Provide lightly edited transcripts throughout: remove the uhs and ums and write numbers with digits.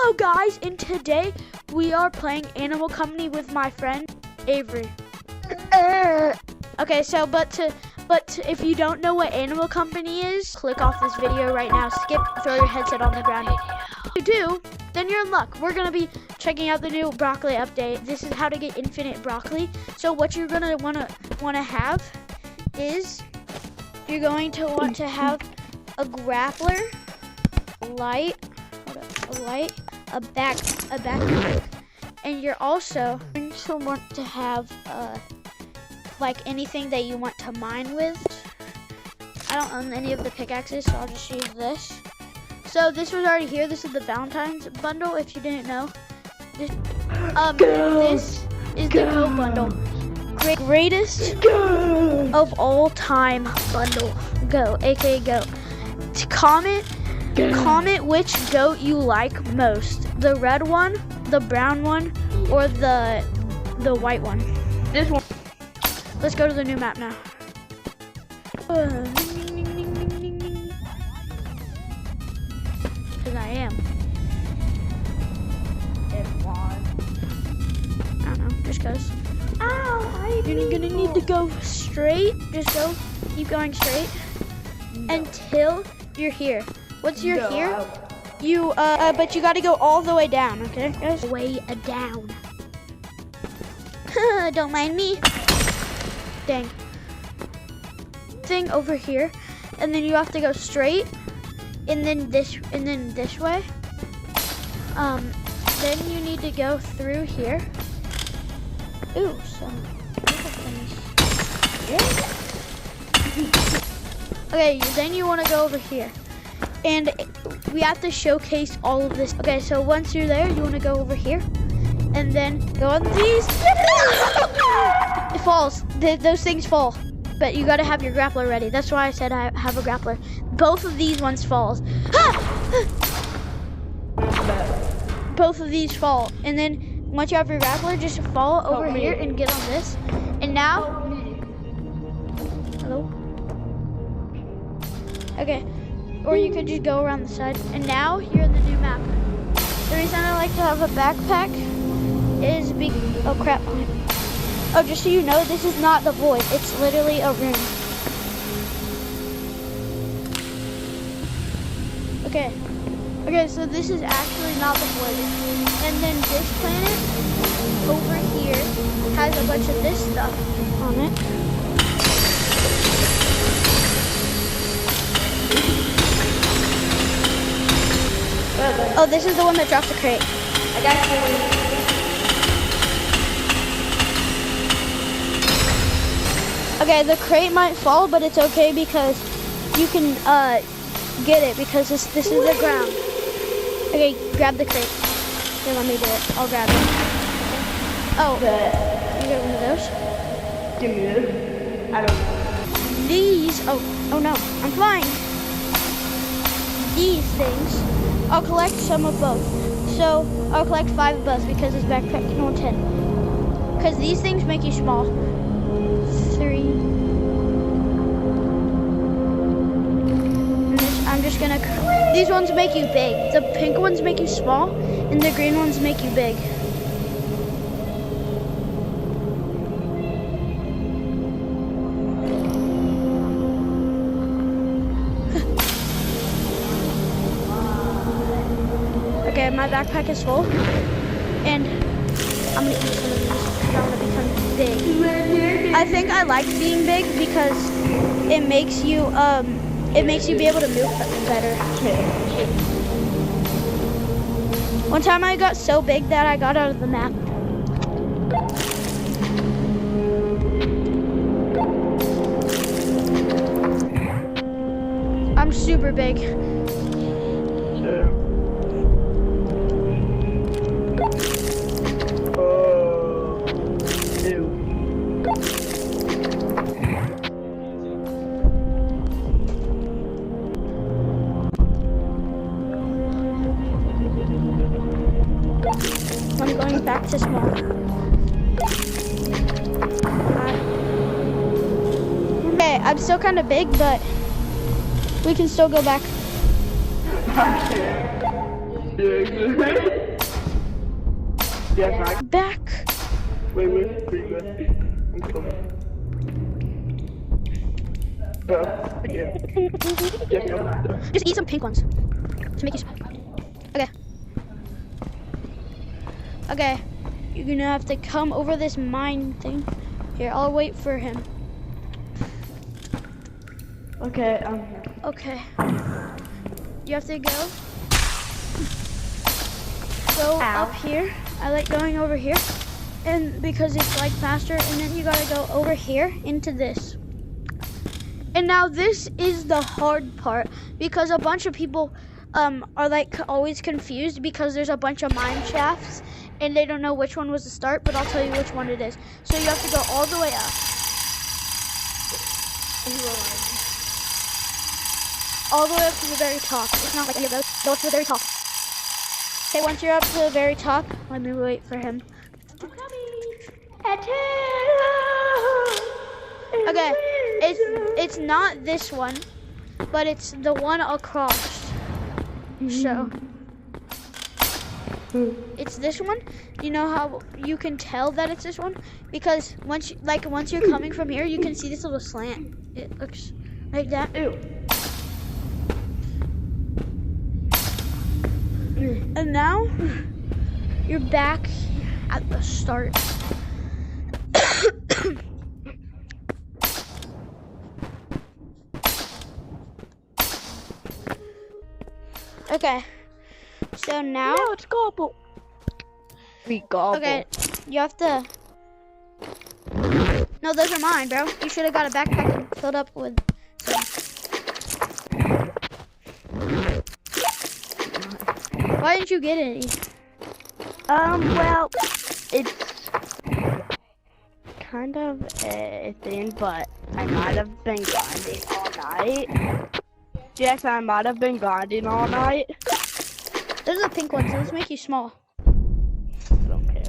Hello guys, and today we are playing Animal Company with my friend Avery. Okay, so but if you don't know what Animal Company is, click off this video right now, skip, throw your headset on the ground. If you do, then you're in luck. We're gonna be checking out the new broccoli update. This is how to get infinite broccoli. So what you're gonna wanna have is you're going to want to have a grappler, a backpack, and you're also going to want to have like anything that you want to mine with. I don't own any of the pickaxes, so I'll just use this. So this was already here. This is the Valentine's bundle, if you didn't know. This is the Go bundle. Greatest of all time bundle. Go, aka Go. Comment which goat you like most. The red one, the brown one, or the white one. This one. Let's go to the new map now. Because I am. I don't know, just goes. Ow, You're gonna need to go straight. Just go, keep going straight until you're here. Once you're here, you but you gotta go all the way down, okay? Guys? Way down. Don't mind me. Dang. Thing over here, and then you have to go straight, and then this way. Then you need to go through here. Ooh, some little things. Okay, then you want to go over here, and we have to showcase all of this. Okay, so once you're there, you want to go over here, and then go on these. It falls. Those things fall, but you got to have your grappler ready. That's why I said I have a grappler. Both of these ones falls. Both of these fall, and then once you have your grappler, just fall over here and get on this. And now, hello. Okay, or you could just go around the side. And now you're in the new map. The reason I like to have a backpack is oh crap. Oh, just so you know, this is not the void. It's literally a room. Okay. Okay, so this is actually not the void. And then this planet over here has a bunch of this stuff on it. Oh, this is the one that drops the crate. I got you. Okay, the crate might fall, but it's okay because you can get it because this is the ground. Okay, grab the crate. Here, let me do it. I'll grab it. Oh, you get one of those? Give me this. I don't. These, oh no, I'm flying. These things, I'll collect some of both. So I'll collect 5 of both because this backpack can hold 10. Because these things make you small. 3. I'm just gonna, these ones make you big. The pink ones make you small, and the green ones make you big. Okay, my backpack is full, and I'm gonna eat some of these because I want to become big. I think I like being big because it makes you be able to move better. One time I got so big that I got out of the map. I'm super big. I'm going back to small. Okay, I'm still kind of big, but we can still go back. Yeah, Back. wait, pretty good. I'm coming. Just eat some pink ones to make you smile. Okay. Okay. You're gonna have to come over this mine thing. Here, I'll wait for him. Okay, I'm here. Okay. You have to go. Go Ow. up here. I like going over here. And because it's like faster, and then you gotta go over here into this. And now this is the hard part because a bunch of people are like always confused because there's a bunch of mine shafts and they don't know which one was the start, but I'll tell you which one it is. So you have to go all the way up. All the way up to the very top. It's not like any of those. Go up to the very top. Okay, once you're up to the very top, let me wait for him. Okay, it's not this one, but it's the one across. So it's this one. You know how you can tell that it's this one? Because once you're coming from here, you can see this little slant. It looks like that. Ew. And now you're back at the start. Okay, so now let's gobble. We gobble. okay, you have to. No, those are mine, bro. You should have got a backpack filled up with. Why didn't you get any? Well, it's kind of a thing, but I might have been grinding all night. Yes, I might have been grinding all night. Those are the pink ones. Those make you small. I don't care.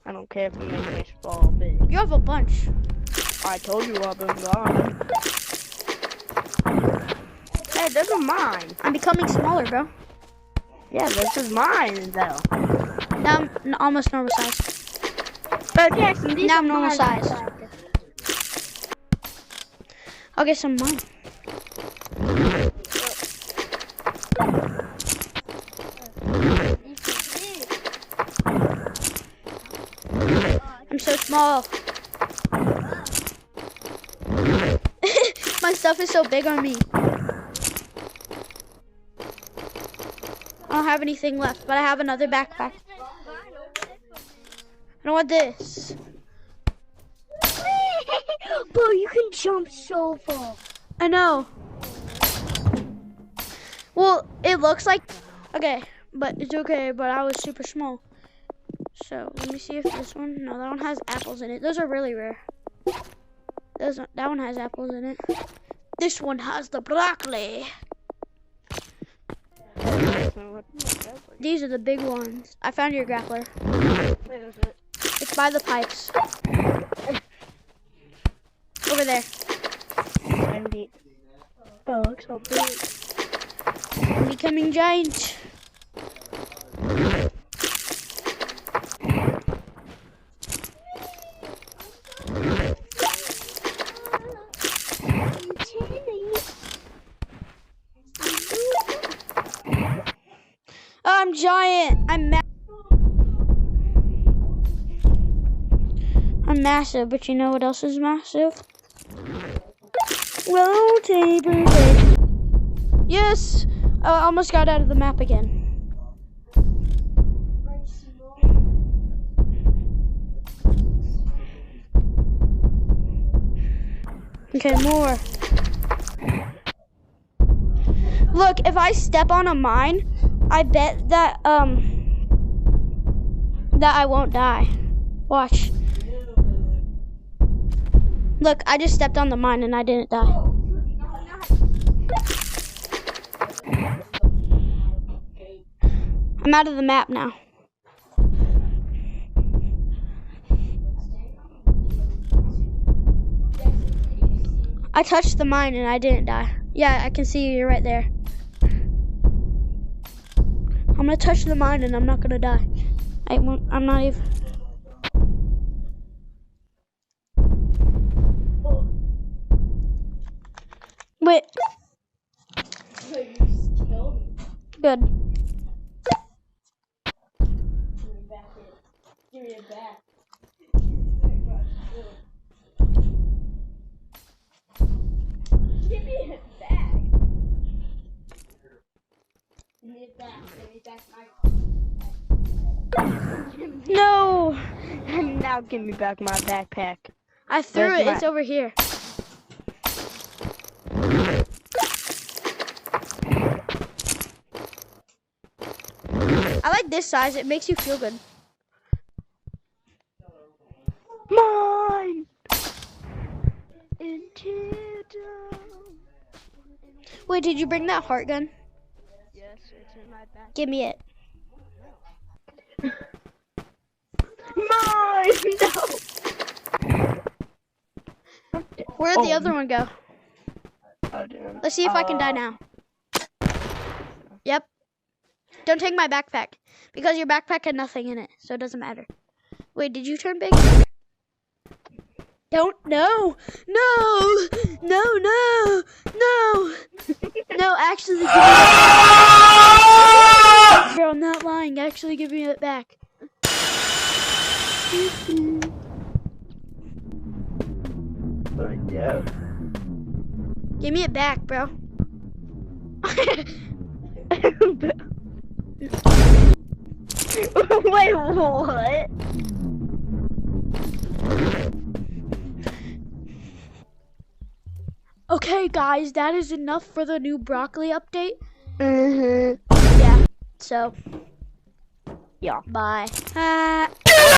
I don't care if it makes me small or big. You have a bunch. I told you I've been grinding. Hey, those are mine. I'm becoming smaller, bro. Yeah, this is mine, though. Now I'm almost normal size. But Jackson, these Now are I'm normal mine. size. I'll get some of mine. I'm so small. My stuff is so big on me. I don't have anything left, but I have another backpack. I don't want this. Bro, you can jump so far. I know. Well, it looks like, okay, but it's okay, but I was super small. So, let me see if this one, no, that one has apples in it. Those are really rare. That one has apples in it. This one has the broccoli. These are the big ones. I found your grappler. Where is it? It's by the pipes. Over there. Oh, it looks so big. I'm becoming giant. I'm giant. I'm massive, but you know what else is massive? Roll table. Yes! I almost got out of the map again. Okay, more. Look, if I step on a mine, I bet that that I won't die. Watch. Look, I just stepped on the mine and I didn't die. I'm out of the map now. I touched the mine and I didn't die. Yeah, I can see you. You're right there. I'm gonna touch the mine and I'm not gonna die. I'm not even. Wait. Good. Give me it back. Give me it back. Give me it back. Give me back my. No. Now give me back my backpack. I threw Where's it. my- It's over here. I like this size. It makes you feel good. Mine. Into the... Wait, did you bring that heart gun? Yes, it's in my back. Give me it. Mine. No. Where'd the other one go? Oh, damn. Let's see if I can die now. Yep. Don't take my backpack. Because your backpack had nothing in it, so it doesn't matter. Wait, did you turn big? Don't. No. No. No, no. No. No, actually give me it. Girl, I'm not lying. Actually give me it back. Yeah. Give me it back, bro. Wait, what? Okay, guys, that is enough for the new broccoli update. Mm-hmm. Yeah, so, Yeah. bye.